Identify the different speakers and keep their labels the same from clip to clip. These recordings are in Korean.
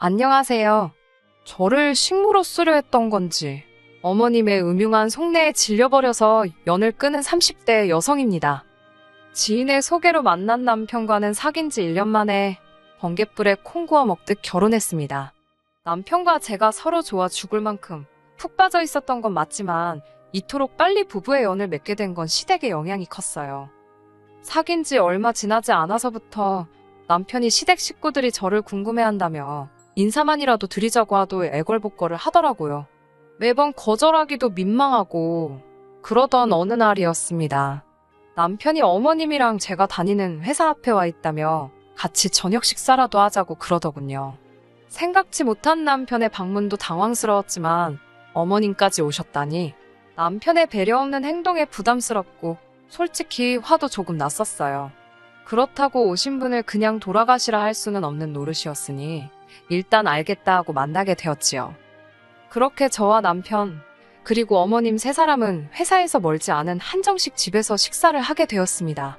Speaker 1: 안녕하세요. 저를 식모로 쓰려 했던 건지 어머님의 음흉한 속내에 질려버려서 연을 끊은 30대 여성입니다. 지인의 소개로 만난 남편과는 사귄 지 1년 만에 번갯불에 콩 구워 먹듯 결혼했습니다. 남편과 제가 서로 좋아 죽을 만큼 푹 빠져 있었던 건 맞지만 이토록 빨리 부부의 연을 맺게 된 건 시댁의 영향이 컸어요. 사귄 지 얼마 지나지 않아서부터 남편이 시댁 식구들이 저를 궁금해한다며 인사만이라도 드리자고 하도 애걸복걸을 하더라고요. 매번 거절하기도 민망하고 그러던 어느 날이었습니다. 남편이 어머님이랑 제가 다니는 회사 앞에 와 있다며 같이 저녁 식사라도 하자고 그러더군요. 생각지 못한 남편의 방문도 당황스러웠지만 어머님까지 오셨다니 남편의 배려 없는 행동에 부담스럽고 솔직히 화도 조금 났었어요. 그렇다고 오신 분을 그냥 돌아가시라 할 수는 없는 노릇이었으니 일단 알겠다 하고 만나게 되었지요. 그렇게 저와 남편, 그리고 어머님 세 사람은 회사에서 멀지 않은 한정식 집에서 식사를 하게 되었습니다.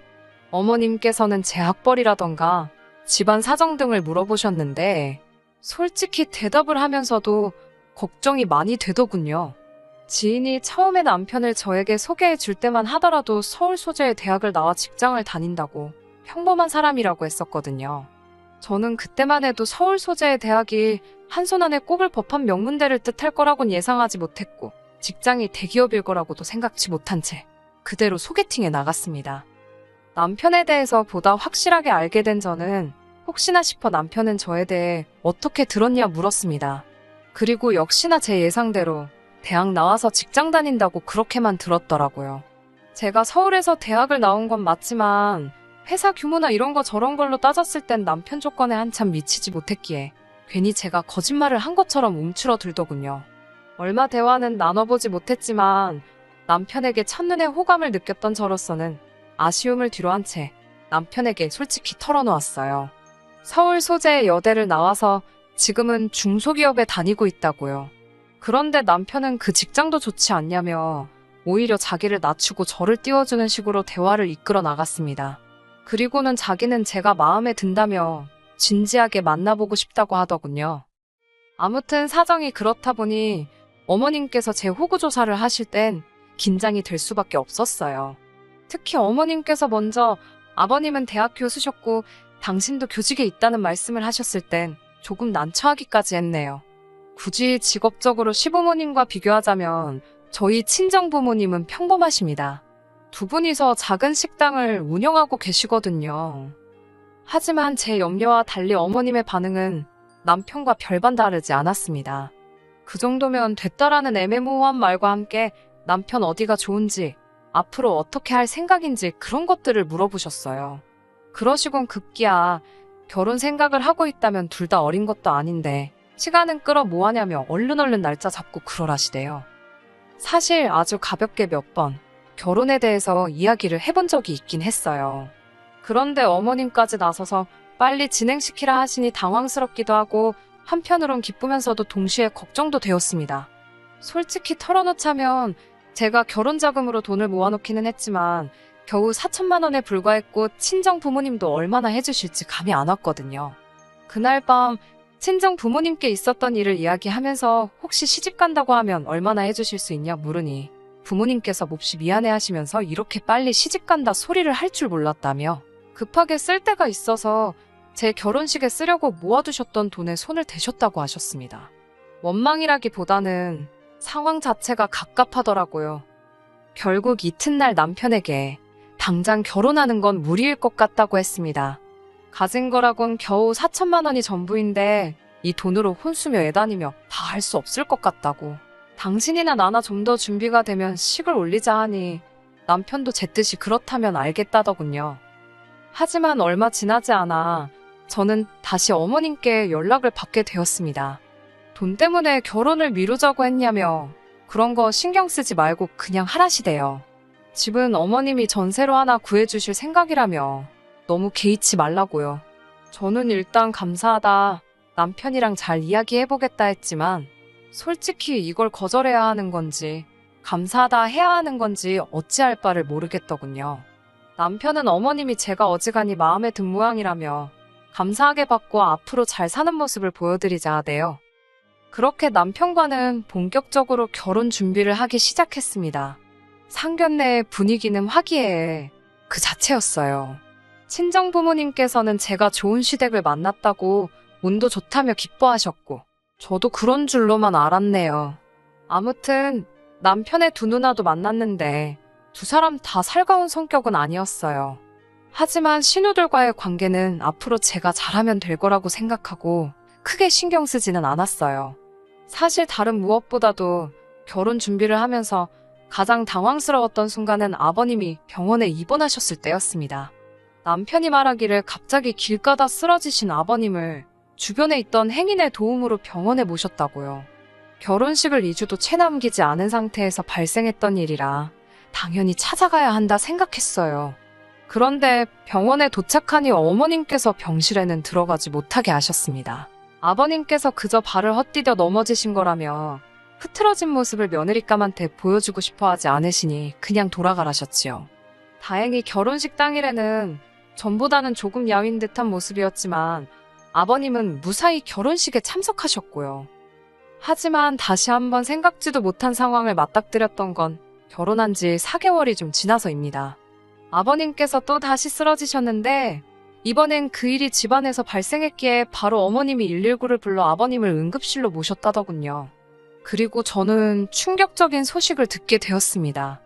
Speaker 1: 어머님께서는 제 학벌이라던가 집안 사정 등을 물어보셨는데 솔직히 대답을 하면서도 걱정이 많이 되더군요. 지인이 처음에 남편을 저에게 소개해 줄 때만 하더라도 서울 소재의 대학을 나와 직장을 다닌다고 평범한 사람이라고 했었거든요. 저는 그때만 해도 서울 소재의 대학이 한 손 안에 꼽을 법한 명문대를 뜻할 거라곤 예상하지 못했고 직장이 대기업일 거라고도 생각지 못한 채 그대로 소개팅에 나갔습니다. 남편에 대해서 보다 확실하게 알게 된 저는 혹시나 싶어 남편은 저에 대해 어떻게 들었냐 물었습니다. 그리고 역시나 제 예상대로 대학 나와서 직장 다닌다고 그렇게만 들었더라고요. 제가 서울에서 대학을 나온 건 맞지만 회사 규모나 이런 거 저런 걸로 따졌을 땐 남편 조건에 한참 미치지 못했기에 괜히 제가 거짓말을 한 것처럼 움츠러들더군요. 얼마 대화는 나눠보지 못했지만 남편에게 첫눈에 호감을 느꼈던 저로서는 아쉬움을 뒤로한 채 남편에게 솔직히 털어놓았어요. 서울 소재의 여대를 나와서 지금은 중소기업에 다니고 있다고요. 그런데 남편은 그 직장도 좋지 않냐며 오히려 자기를 낮추고 저를 띄워주는 식으로 대화를 이끌어 나갔습니다. 그리고는 자기는 제가 마음에 든다며 진지하게 만나보고 싶다고 하더군요. 아무튼 사정이 그렇다 보니 어머님께서 제 호구조사를 하실 땐 긴장이 될 수밖에 없었어요. 특히 어머님께서 먼저 아버님은 대학 교수셨고 당신도 교직에 있다는 말씀을 하셨을 땐 조금 난처하기까지 했네요. 굳이 직업적으로 시부모님과 비교하자면 저희 친정부모님은 평범하십니다. 두 분이서 작은 식당을 운영하고 계시거든요. 하지만 제 염려와 달리 어머님의 반응은 남편과 별반 다르지 않았습니다. 그 정도면 됐다라는 애매모호한 말과 함께 남편 어디가 좋은지, 앞으로 어떻게 할 생각인지 그런 것들을 물어보셨어요. 그러시곤 급기야 결혼 생각을 하고 있다면 둘 다 어린 것도 아닌데 시간은 끌어 뭐하냐며 얼른 날짜 잡고 그러라시대요. 사실 아주 가볍게 몇 번 결혼에 대해서 이야기를 해본 적이 있긴 했어요. 그런데 어머님까지 나서서 빨리 진행시키라 하시니 당황스럽기도 하고 한편으론 기쁘면서도 동시에 걱정도 되었습니다. 솔직히 털어놓자면 제가 결혼 자금으로 돈을 모아놓기는 했지만 겨우 4천만 원에 불과했고 친정 부모님도 얼마나 해주실지 감이 안 왔거든요. 그날 밤 친정 부모님께 있었던 일을 이야기하면서 혹시 시집 간다고 하면 얼마나 해주실 수 있냐 물으니 부모님께서 몹시 미안해하시면서 이렇게 빨리 시집 간다 소리를 할 줄 몰랐다며 급하게 쓸 데가 있어서 제 결혼식에 쓰려고 모아두셨던 돈에 손을 대셨다고 하셨습니다. 원망이라기보다는 상황 자체가 갑갑하더라고요. 결국 이튿날 남편에게 당장 결혼하는 건 무리일 것 같다고 했습니다. 가진 거라곤 겨우 4천만 원이 전부인데 이 돈으로 혼수며 애다니며 다 할 수 없을 것 같다고. 당신이나 나나 좀 더 준비가 되면 식을 올리자 하니 남편도 제 뜻이 그렇다면 알겠다더군요. 하지만 얼마 지나지 않아 저는 다시 어머님께 연락을 받게 되었습니다. 돈 때문에 결혼을 미루자고 했냐며 그런 거 신경 쓰지 말고 그냥 하라시대요. 집은 어머님이 전세로 하나 구해주실 생각이라며 너무 개의치 말라고요. 저는 일단 감사하다, 남편이랑 잘 이야기해보겠다 했지만 솔직히 이걸 거절해야 하는 건지 감사하다 해야 하는 건지 어찌할 바를 모르겠더군요. 남편은 어머님이 제가 어지간히 마음에 든 모양이라며 감사하게 받고 앞으로 잘 사는 모습을 보여드리자 하대요. 그렇게 남편과는 본격적으로 결혼 준비를 하기 시작했습니다. 상견례의 분위기는 화기애애 그 자체였어요. 친정 부모님께서는 제가 좋은 시댁을 만났다고 운도 좋다며 기뻐하셨고 저도 그런 줄로만 알았네요. 아무튼 남편의 두 누나도 만났는데 두 사람 다 살가운 성격은 아니었어요. 하지만 신우들과의 관계는 앞으로 제가 잘하면 될 거라고 생각하고 크게 신경 쓰지는 않았어요. 사실 다른 무엇보다도 결혼 준비를 하면서 가장 당황스러웠던 순간은 아버님이 병원에 입원하셨을 때였습니다. 남편이 말하기를 갑자기 길 가다 쓰러지신 아버님을 주변에 있던 행인의 도움으로 병원에 모셨다고요. 결혼식을 2주도 채 남기지 않은 상태에서 발생했던 일이라 당연히 찾아가야 한다 생각했어요. 그런데 병원에 도착하니 어머님께서 병실에는 들어가지 못하게 하셨습니다. 아버님께서 그저 발을 헛디뎌 넘어지신 거라며 흐트러진 모습을 며느리감한테 보여주고 싶어 하지 않으시니 그냥 돌아가라셨지요. 다행히 결혼식 당일에는 전보다는 조금 야윈 듯한 모습이었지만 아버님은 무사히 결혼식에 참석하셨고요. 하지만 다시 한번 생각지도 못한 상황을 맞닥뜨렸던 건 결혼한 지 4개월이 좀 지나서입니다. 아버님께서 또 다시 쓰러지셨는데 이번엔 그 일이 집안에서 발생했기에 바로 어머님이 119를 불러 아버님을 응급실로 모셨다더군요. 그리고 저는 충격적인 소식을 듣게 되었습니다.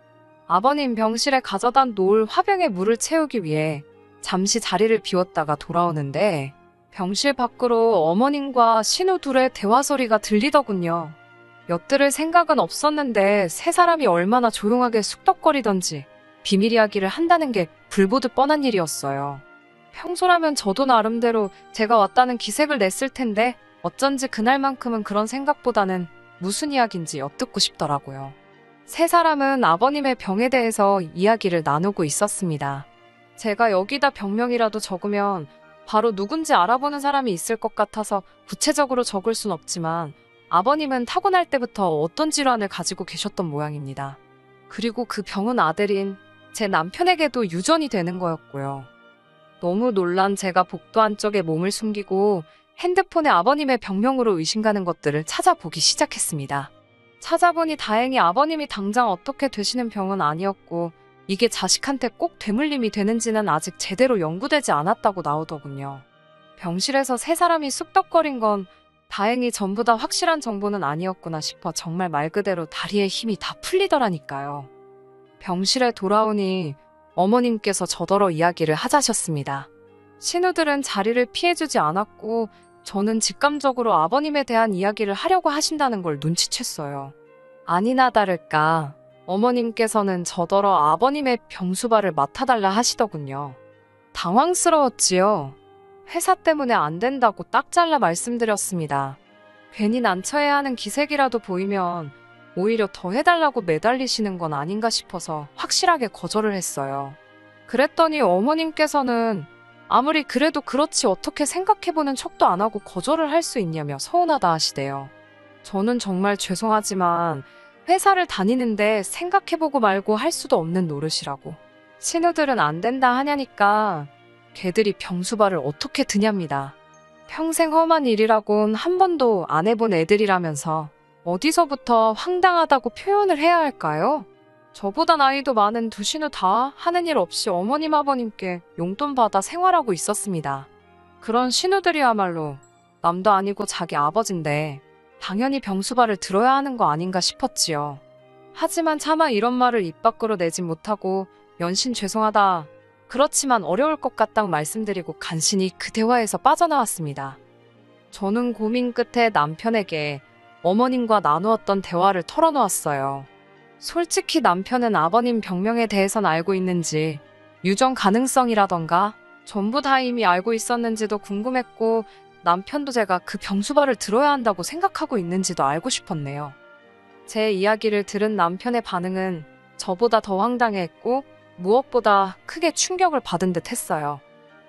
Speaker 1: 아버님 병실에 가져다 놓을 화병에 물을 채우기 위해 잠시 자리를 비웠다가 돌아오는데 병실 밖으로 어머님과 신우 둘의 대화 소리가 들리더군요. 엿들을 생각은 없었는데 세 사람이 얼마나 조용하게 쑥덕거리던지 비밀 이야기를 한다는 게 불보듯 뻔한 일이었어요. 평소라면 저도 나름대로 제가 왔다는 기색을 냈을 텐데 어쩐지 그날만큼은 그런 생각보다는 무슨 이야기인지 엿듣고 싶더라고요. 세 사람은 아버님의 병에 대해서 이야기를 나누고 있었습니다. 제가 여기다 병명이라도 적으면 바로 누군지 알아보는 사람이 있을 것 같아서 구체적으로 적을 순 없지만 아버님은 타고날 때부터 어떤 질환을 가지고 계셨던 모양입니다. 그리고 그 병은 아들인 제 남편에게도 유전이 되는 거였고요. 너무 놀란 제가 복도 안쪽에 몸을 숨기고 핸드폰에 아버님의 병명으로 의심가는 것들을 찾아보기 시작했습니다. 찾아보니 다행히 아버님이 당장 어떻게 되시는 병은 아니었고 이게 자식한테 꼭 되물림이 되는지는 아직 제대로 연구되지 않았다고 나오더군요. 병실에서 세 사람이 쑥덕거린 건 다행히 전부 다 확실한 정보는 아니었구나 싶어 정말 말 그대로 다리에 힘이 다 풀리더라니까요. 병실에 돌아오니 어머님께서 저더러 이야기를 하자셨습니다. 신우들은 자리를 피해주지 않았고 저는 직감적으로 아버님에 대한 이야기를 하려고 하신다는 걸 눈치챘어요. 아니나 다를까 어머님께서는 저더러 아버님의 병수발을 맡아달라 하시더군요. 당황스러웠지요. 회사 때문에 안 된다고 딱 잘라 말씀드렸습니다. 괜히 난처해야 하는 기색이라도 보이면 오히려 더 해달라고 매달리시는 건 아닌가 싶어서 확실하게 거절을 했어요. 그랬더니 어머님께서는 아무리 그래도 그렇지 어떻게 생각해보는 척도 안 하고 거절을 할 수 있냐며 서운하다 하시대요. 저는 정말 죄송하지만 회사를 다니는데 생각해보고 말고 할 수도 없는 노릇이라고. 신우들은 안 된다 하냐니까 걔들이 병수발을 어떻게 드냐입니다. 평생 험한 일이라곤 한 번도 안 해본 애들이라면서 어디서부터 황당하다고 표현을 해야 할까요? 저보다 나이도 많은 두 신우 다 하는 일 없이 어머님 아버님께 용돈 받아 생활하고 있었습니다. 그런 신우들이야말로 남도 아니고 자기 아버지인데 당연히 병수발을 들어야 하는 거 아닌가 싶었지요. 하지만 차마 이런 말을 입 밖으로 내진 못하고 연신 죄송하다. 그렇지만 어려울 것 같다고 말씀드리고 간신히 그 대화에서 빠져나왔습니다. 저는 고민 끝에 남편에게 어머님과 나누었던 대화를 털어놓았어요. 솔직히 남편은 아버님 병명에 대해선 알고 있는지, 유전 가능성이라던가 전부 다 이미 알고 있었는지도 궁금했고 남편도 제가 그 병수발을 들어야 한다고 생각하고 있는지도 알고 싶었네요. 제 이야기를 들은 남편의 반응은 저보다 더 황당해했고 무엇보다 크게 충격을 받은 듯 했어요.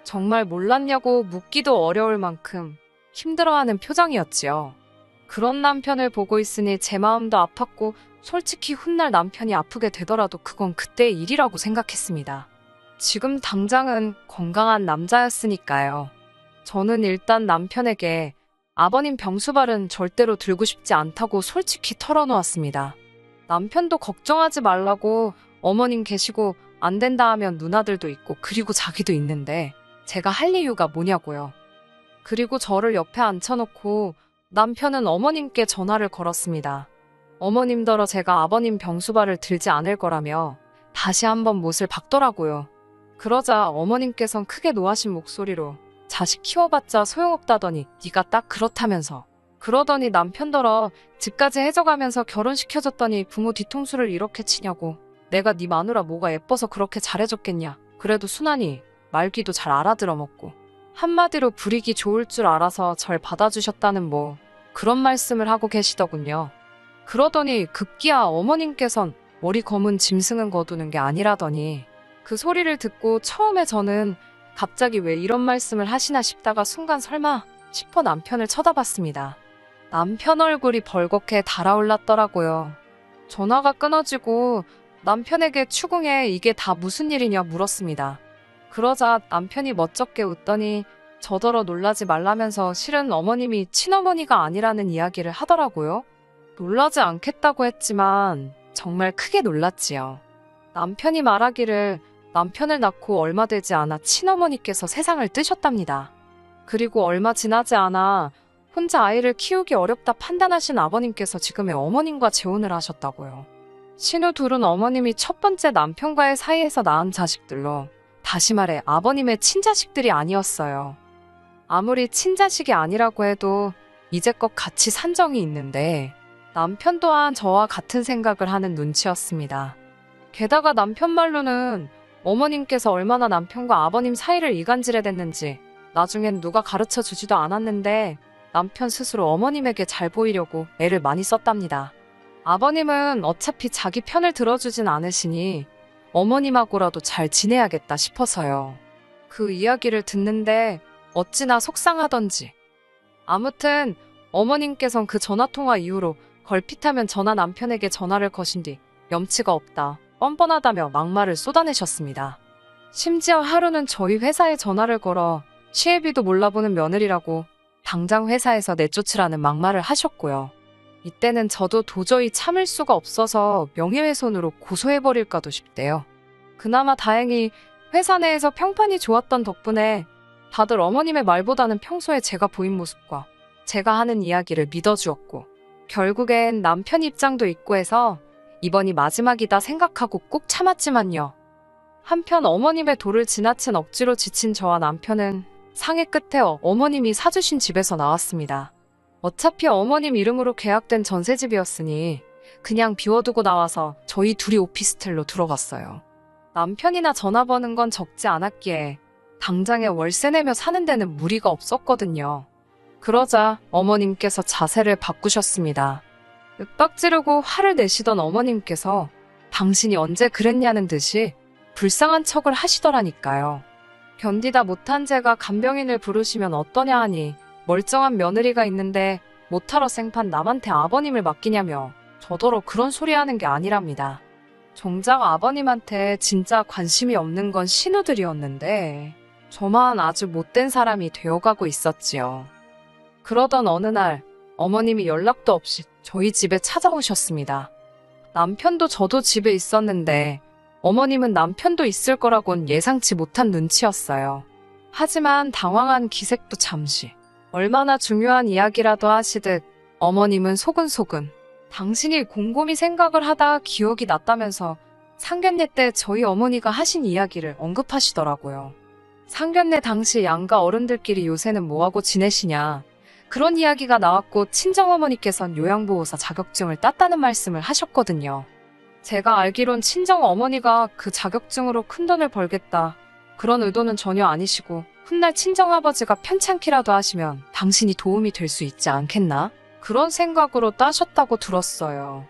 Speaker 1: 정말 몰랐냐고 묻기도 어려울 만큼 힘들어하는 표정이었지요. 그런 남편을 보고 있으니 제 마음도 아팠고 솔직히 훗날 남편이 아프게 되더라도 그건 그때의 일이라고 생각했습니다. 지금 당장은 건강한 남자였으니까요. 저는 일단 남편에게 아버님 병수발은 절대로 들고 싶지 않다고 솔직히 털어놓았습니다. 남편도 걱정하지 말라고 어머님 계시고 안 된다 하면 누나들도 있고 그리고 자기도 있는데 제가 할 이유가 뭐냐고요. 그리고 저를 옆에 앉혀놓고 남편은 어머님께 전화를 걸었습니다. 어머님더러 제가 아버님 병수발을 들지 않을 거라며 다시 한번 못을 박더라고요. 그러자 어머님께선 크게 노하신 목소리로 자식 키워봤자 소용없다더니 네가 딱 그렇다면서 그러더니 남편더러 집까지 해줘가면서 결혼시켜줬더니 부모 뒤통수를 이렇게 치냐고 내가 네 마누라 뭐가 예뻐서 그렇게 잘해줬겠냐 그래도 순하니 말귀도 잘 알아들어먹고 한마디로 부리기 좋을 줄 알아서 절 받아주셨다는 뭐 그런 말씀을 하고 계시더군요. 그러더니 급기야 어머님께선 머리 검은 짐승은 거두는 게 아니라더니 그 소리를 듣고 처음에 저는 갑자기 왜 이런 말씀을 하시나 싶다가 순간 설마 싶어 남편을 쳐다봤습니다. 남편 얼굴이 벌겋게 달아올랐더라고요. 전화가 끊어지고 남편에게 추궁해 이게 다 무슨 일이냐 물었습니다. 그러자 남편이 멋쩍게 웃더니 저더러 놀라지 말라면서 실은 어머님이 친어머니가 아니라는 이야기를 하더라고요. 놀라지 않겠다고 했지만 정말 크게 놀랐지요. 남편이 말하기를 남편을 낳고 얼마 되지 않아 친어머니께서 세상을 뜨셨답니다. 그리고 얼마 지나지 않아 혼자 아이를 키우기 어렵다 판단하신 아버님께서 지금의 어머님과 재혼을 하셨다고요. 신우 둘은 어머님이 첫 번째 남편과의 사이에서 낳은 자식들로 다시 말해 아버님의 친자식들이 아니었어요. 아무리 친자식이 아니라고 해도 이제껏 같이 산 정이 있는데 남편 또한 저와 같은 생각을 하는 눈치였습니다. 게다가 남편 말로는 어머님께서 얼마나 남편과 아버님 사이를 이간질해댔는지 나중엔 누가 가르쳐 주지도 않았는데 남편 스스로 어머님에게 잘 보이려고 애를 많이 썼답니다. 아버님은 어차피 자기 편을 들어주진 않으시니 어머님하고라도 잘 지내야겠다 싶어서요. 그 이야기를 듣는데 어찌나 속상하던지. 아무튼 어머님께선 그 전화통화 이후로 걸핏하면 전화 남편에게 전화를 거신 뒤 염치가 없다, 뻔뻔하다며 막말을 쏟아내셨습니다. 심지어 하루는 저희 회사에 전화를 걸어 시애비도 몰라보는 며느리라고 당장 회사에서 내쫓으라는 막말을 하셨고요. 이때는 저도 도저히 참을 수가 없어서 명예훼손으로 고소해버릴까도 싶대요. 그나마 다행히 회사 내에서 평판이 좋았던 덕분에 다들 어머님의 말보다는 평소에 제가 보인 모습과 제가 하는 이야기를 믿어주었고 결국엔 남편 입장도 있고 해서 이번이 마지막이다 생각하고 꾹 참았지만요. 한편 어머님의 도를 지나친 억지로 지친 저와 남편은 상해 끝에 어머님이 사주신 집에서 나왔습니다. 어차피 어머님 이름으로 계약된 전셋집이었으니 그냥 비워두고 나와서 저희 둘이 오피스텔로 들어갔어요. 남편이나 전화 버는 건 적지 않았기에 당장에 월세 내며 사는 데는 무리가 없었거든요. 그러자 어머님께서 자세를 바꾸셨습니다. 윽박 지르고 화를 내시던 어머님께서 당신이 언제 그랬냐는 듯이 불쌍한 척을 하시더라니까요. 견디다 못한 제가 간병인을 부르시면 어떠냐 하니 멀쩡한 며느리가 있는데 못하러 생판 남한테 아버님을 맡기냐며 저더러 그런 소리 하는 게 아니랍니다. 정작 아버님한테 진짜 관심이 없는 건 신우들이었는데 저만 아주 못된 사람이 되어가고 있었지요. 그러던 어느 날 어머님이 연락도 없이 저희 집에 찾아오셨습니다. 남편도 저도 집에 있었는데 어머님은 남편도 있을 거라곤 예상치 못한 눈치였어요. 하지만 당황한 기색도 잠시. 얼마나 중요한 이야기라도 하시듯 어머님은 소근소근 당신이 곰곰이 생각을 하다 기억이 났다면서 상견례 때 저희 어머니가 하신 이야기를 언급하시더라고요. 상견례 당시 양가 어른들끼리 요새는 뭐하고 지내시냐 그런 이야기가 나왔고 친정어머니께선 요양보호사 자격증을 땄다는 말씀을 하셨거든요. 제가 알기론 친정어머니가 그 자격증으로 큰돈을 벌겠다 그런 의도는 전혀 아니시고 훗날 친정아버지가 편찮기라도 하시면 당신이 도움이 될 수 있지 않겠나? 그런 생각으로 따셨다고 들었어요.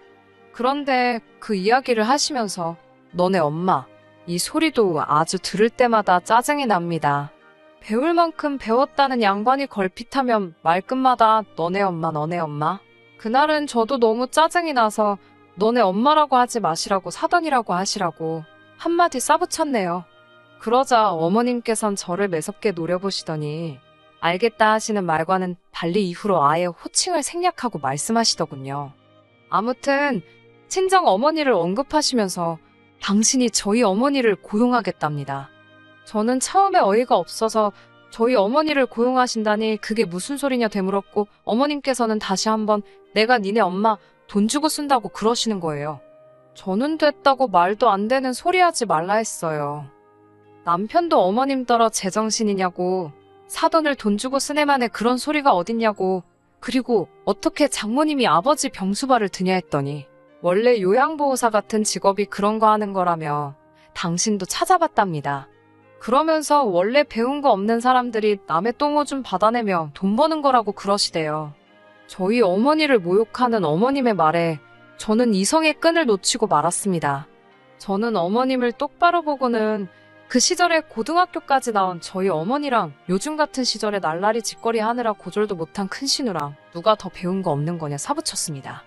Speaker 1: 그런데 그 이야기를 하시면서 너네 엄마 이 소리도 아주 들을 때마다 짜증이 납니다. 배울 만큼 배웠다는 양반이 걸핏하면 말끝마다 너네 엄마 너네 엄마. 그날은 저도 너무 짜증이 나서 너네 엄마라고 하지 마시라고 사돈이라고 하시라고 한마디 싸붙였네요. 그러자 어머님께선 저를 매섭게 노려보시더니 알겠다 하시는 말과는 달리 이후로 아예 호칭을 생략하고 말씀하시더군요. 아무튼 친정 어머니를 언급하시면서 당신이 저희 어머니를 고용하겠답니다. 저는 처음에 어이가 없어서 저희 어머니를 고용하신다니 그게 무슨 소리냐 되물었고 어머님께서는 다시 한번 내가 니네 엄마 돈 주고 쓴다고 그러시는 거예요. 저는 됐다고 말도 안 되는 소리 하지 말라 했어요. 남편도 어머님 따라 제정신이냐고, 사돈을 돈 주고 쓴 애만에 그런 소리가 어딨냐고, 그리고 어떻게 장모님이 아버지 병수발을 드냐 했더니 원래 요양보호사 같은 직업이 그런 거 하는 거라며 당신도 찾아봤답니다. 그러면서 원래 배운 거 없는 사람들이 남의 똥오줌 받아내며 돈 버는 거라고 그러시대요. 저희 어머니를 모욕하는 어머님의 말에 저는 이성의 끈을 놓치고 말았습니다. 저는 어머님을 똑바로 보고는 그 시절에 고등학교까지 나온 저희 어머니랑 요즘 같은 시절에 날라리 짓거리 하느라 고졸도 못한 큰 신우랑 누가 더 배운 거 없는 거냐 사부쳤습니다.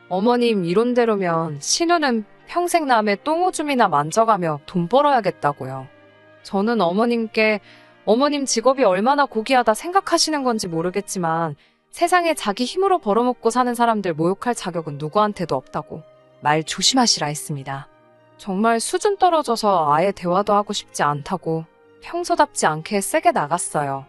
Speaker 1: 어머님 이론대로면 신우는 평생 남의 똥오줌이나 만져가며 돈 벌어야겠다고요. 저는 어머님께 어머님 직업이 얼마나 고귀하다 생각하시는 건지 모르겠지만 세상에 자기 힘으로 벌어먹고 사는 사람들 모욕할 자격은 누구한테도 없다고 말 조심하시라 했습니다. 정말 수준 떨어져서 아예 대화도 하고 싶지 않다고 평소답지 않게 세게 나갔어요.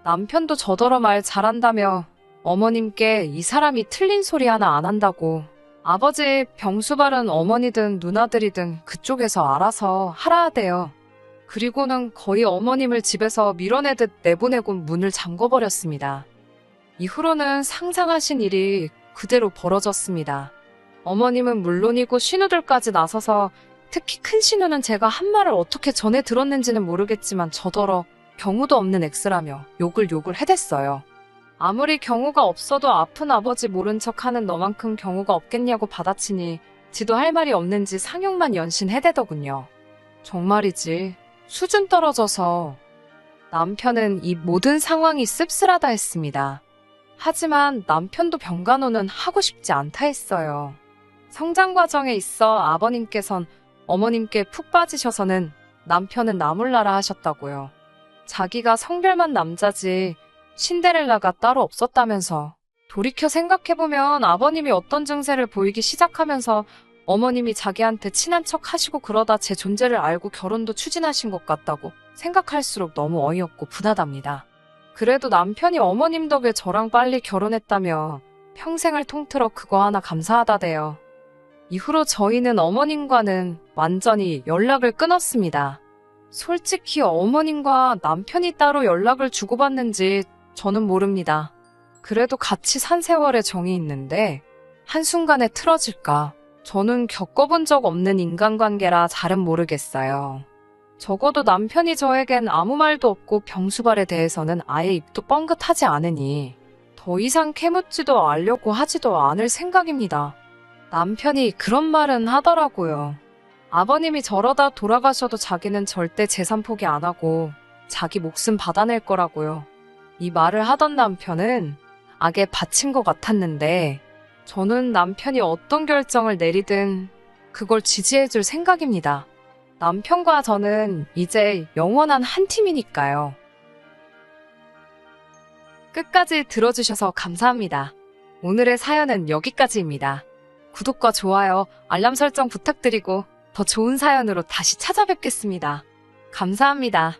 Speaker 1: 남편도 저더러 말 잘한다며 어머님께 이 사람이 틀린 소리 하나 안 한다고, 아버지 병수발은 어머니든 누나들이든 그쪽에서 알아서 하라 하대요. 그리고는 거의 어머님을 집에서 밀어내듯 내보내고 문을 잠궈버렸습니다. 이후로는 상상하신 일이 그대로 벌어졌습니다. 어머님은 물론이고 신우들까지 나서서, 특히 큰 신우는 제가 한 말을 어떻게 전해 들었는지는 모르겠지만 저더러 경우도 없는 X라며 욕을 해댔어요. 아무리 경우가 없어도 아픈 아버지 모른 척하는 너만큼 경우가 없겠냐고 받아치니 지도 할 말이 없는지 상욕만 연신 해대더군요. 정말이지 수준 떨어져서. 남편은 이 모든 상황이 씁쓸하다 했습니다. 하지만 남편도 병간호는 하고 싶지 않다 했어요. 성장 과정에 있어 아버님께선 어머님께 푹 빠지셔서는 남편은 나몰라라 하셨다고요. 자기가 성별만 남자지 신데렐라가 따로 없었다면서. 돌이켜 생각해보면 아버님이 어떤 증세를 보이기 시작하면서 어머님이 자기한테 친한 척 하시고 그러다 제 존재를 알고 결혼도 추진하신 것 같다고 생각할수록 너무 어이없고 분하답니다. 그래도 남편이 어머님 덕에 저랑 빨리 결혼했다며 평생을 통틀어 그거 하나 감사하다대요. 이후로 저희는 어머님과는 완전히 연락을 끊었습니다. 솔직히 어머님과 남편이 따로 연락을 주고받는지 저는 모릅니다. 그래도 같이 산 세월에 정이 있는데 한순간에 틀어질까? 저는 겪어본 적 없는 인간관계라 잘은 모르겠어요. 적어도 남편이 저에겐 아무 말도 없고 병수발에 대해서는 아예 입도 뻥긋하지 않으니 더 이상 캐묻지도 않으려고 하지도 않을 생각입니다. 남편이 그런 말은 하더라고요. 아버님이 저러다 돌아가셔도 자기는 절대 재산 포기 안 하고 자기 목숨 받아낼 거라고요. 이 말을 하던 남편은 악에 바친 것 같았는데 저는 남편이 어떤 결정을 내리든 그걸 지지해줄 생각입니다. 남편과 저는 이제 영원한 한 팀이니까요. 끝까지 들어주셔서 감사합니다. 오늘의 사연은 여기까지입니다. 구독과 좋아요, 알람 설정 부탁드리고 더 좋은 사연으로 다시 찾아뵙겠습니다. 감사합니다.